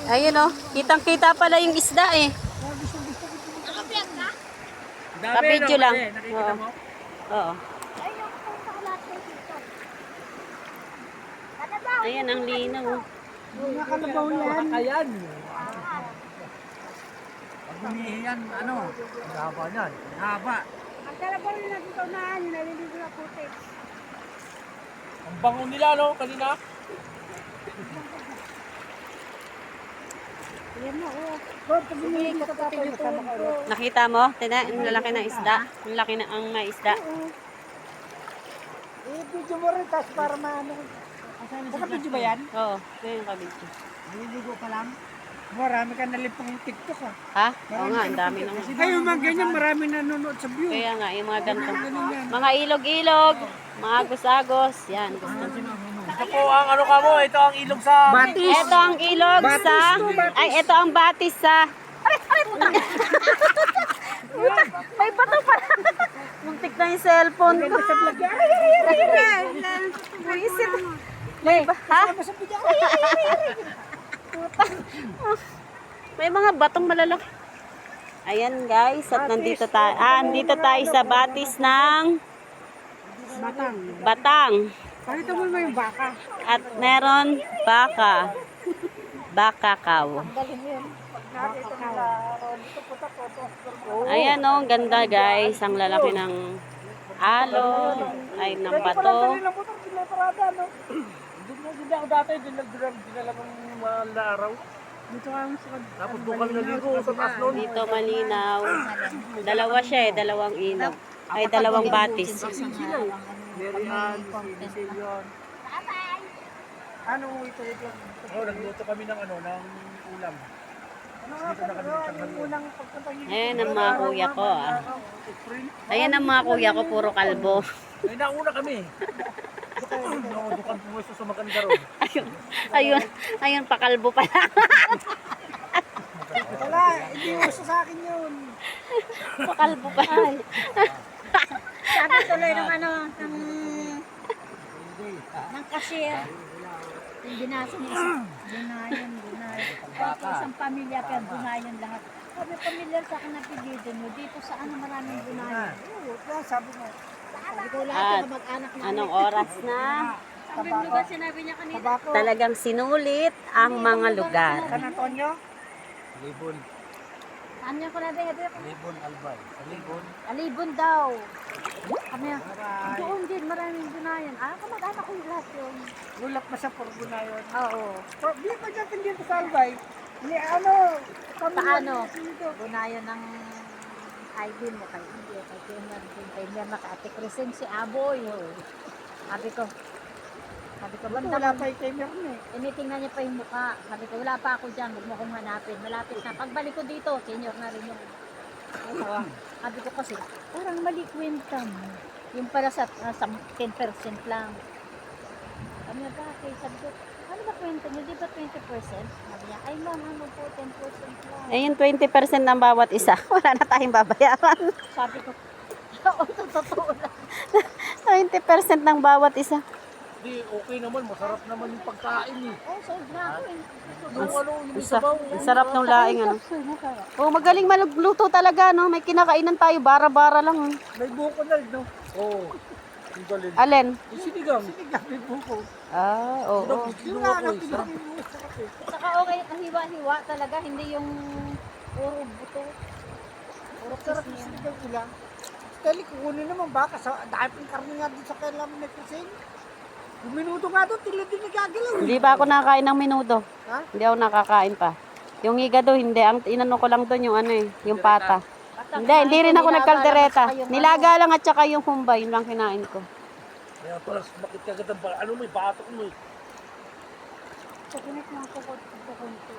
Ayun oh, kitang-kita pala yung isda eh. Ka-video lang. Nakikita mo? Oo. Ayan ang linaw. Oh. Nakalabaw yan. Ayan. Pag humihi yan, ano? Ang haba niyan. Ang haba. Ang kalabaw nila dito na, naliligo na puti. Ang bango nila, no? Kanina. Yan na, oh. Pag bumili ka pa ito, Nakita mo? Tina, ang lalaki ng isda. Ang laki na ang may isda. i-video mo rin, tapos para maano. Naka-video ba yan? Oo, ito yung kabidyo. Naliligo pa lang? Marami ka nalipang yung TikTok ha. Ha? Oo nga, ang dami nang. Ay, yung mga ganyan, marami nanonood sa view. Kaya nga, yung mga ganito. Mga ilog-ilog, mga agos-agos. Yan, gusto. Ito po ang ano ka mo. Ito ang ilog sa... Batis. Ito ang ilog sa... Ay, ito ang batis sa... Ay, putang. May bato pa. Muntik na yung cellphone ko. Buisit. May ba? Ha? May mga batong malalaki. Ayan guys, at nandito tayo. Nandito tayo sa batis ng Batang. Batang. Pakita mo naman yung baka. At meron baka. Baka cow. Ayan o, ganda guys. Ang lalaki ng alon. Ay, ng bato. Hindi ako dati. Dinala kong mahal araw. Dito ka sa Tapos doon kami naligo sa taas noon. Dito malinaw. Dalawa siya eh, dalawang ilog. Ay, dalawang batis. Merian, Sicilian. Ano ito? Oh, nagluto kami ng ano, ng ulam. Dito na kami Yung unang pagpunta niyo. Ayan ang mga kuya ko ah. Ayan ang mga kuya ko, puro kalbo. Ay, nauna kami. Dukan pumuesto sa maganda ron. Ayun, pakalbo pala. Wala, hindi uso sa akin yun. Pakalbo pala. Sabi tuloy ng ano, ng cashier. Yung binasa niya isa, bunayan. Kahit isang pamilya, pero bunayan lahat. Sabi, pamilyar sa akin na pilido mo, dito sa ano maraming bunayan. Oo, sabi mo. Sabi ko lahat na mag-anak na. Anong oras na? Sabi mo lugar, sinabi niya kanina. Talagang sinulit ang mga lugar. San Antonio? Alibon. Ano ko na din? Alibon, Albay. Alibon. Alibon daw. Kami, doon din maraming bunayan. Kamag-anak ko yung lahat yun. Gulak ba sa Purbunayan? Oo. Di ba dyan dito sa Albay? Ni ano? Paano? Bunayan ng Aydin mo kay Hindi, kay Kenneth, kay Merna, kay Ate Crescent, si Aboy. Sabi ko, banda wala pa kay Merna eh. Tinitingnan niya pa yung mukha. Sabi ko, wala pa ako dyan, huwag mo kong hanapin. Malapit na. Pagbalik ko dito, senior na rin yung sabi ko kasi, parang mali kwenta mo. Yung pala sa 10% lang. Sabi niya, bakit? Sabi ko, ano ba kwenta niyo? Di ba 20%? Sabi niya, ay ma'am, ano po, 10% lang. Ayun, 20% ng bawat isa. Wala na tayong babayaran. Sabi ko, oo, totoo lang. 20% ng bawat isa. Di, okay naman. Masarap naman yung pagkain eh. Oo, sobra ako eh. Yung ano, yung sabaw. Ang sarap ng laing ano. Oh, magaling malugluto talaga no. May kinakainan tayo, bara-bara lang. Oh. May buko na rin, no? Oo. Yung galing. Alin? Yung sinigang. Sinigang, may buko. Oo. Kinuha ko eh. Sarap. Saka okay, hiwa-hiwa talaga, hindi yung puro buto. Puro sarap yung sinigang ulang. Dali, kukunin naman baka sa dahil karne nga doon sa kailangan may kusing. Yung minuto nga doon, tila din nagagalaw. Hindi pa ako nakakain ng minuto. Ha? Hindi ako nakakain pa. Yung higado, hindi. Ang inano ko lang doon yung ano eh, yung pata. Hindi rin ako nagkaldereta. Nilaga lang at saka yung humbay, yun lang kinain ko. Kaya pala, bakit ka ganda ba? Ano mo eh, batok mo eh. Pakinik mga kukunti.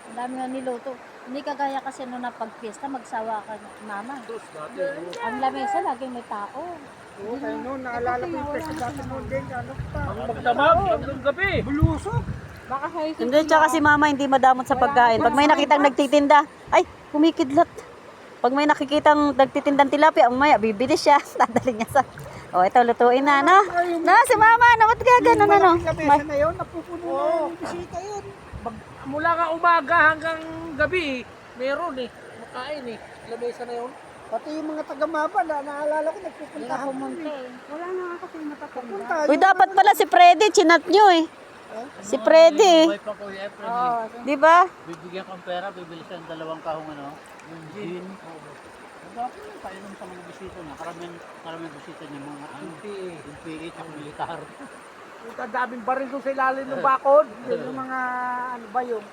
Ang dami nga niluto. Hindi kagaya kasi nung napag-fiesta, magsawa ka mama. Tos, dati. Ang lamesa, laging may tao. Oo, kaya noon, naalala ko yung pesa dati noon din, ano pa. Ang magdamag, hanggang gabi. Bulusok. Baka kayo Hindi, tsaka si mama hindi madamot sa pagkain. Pag may nakitang nagtitinda, ay, kumikidlat. Pag may nakikitang nagtitindang tilapia, umaya, bibili siya. Dadali niya sa... O, ito, lutuin na, no? Na, si mama, namot ka. nagaganon ano. Yung malaking lamesa na yun, napupuno na yung bisita yun. Mula nga umaga hanggang gabi, meron eh. Makain eh. Lamesa na yun. Pati yung mga taga-mapa na naalala ko, nagpupuntahan ko. Wala na nga kasi matatanda. Punta, Uy, dapat pala si Freddy, chinat nyo eh. Si Freddy eh. Buhay pa Kuya Efren. Oo. Di ba? Bibigyan kang pera, bibili siya ng 2 kahong ano. Yung gin. Dapat yung painom sa mga bisita niya. Karamihan bisita niya mga ano. Yung PE at militar. Ang daming baril doon sa ilalim ng bakod. yung mga ano ba yung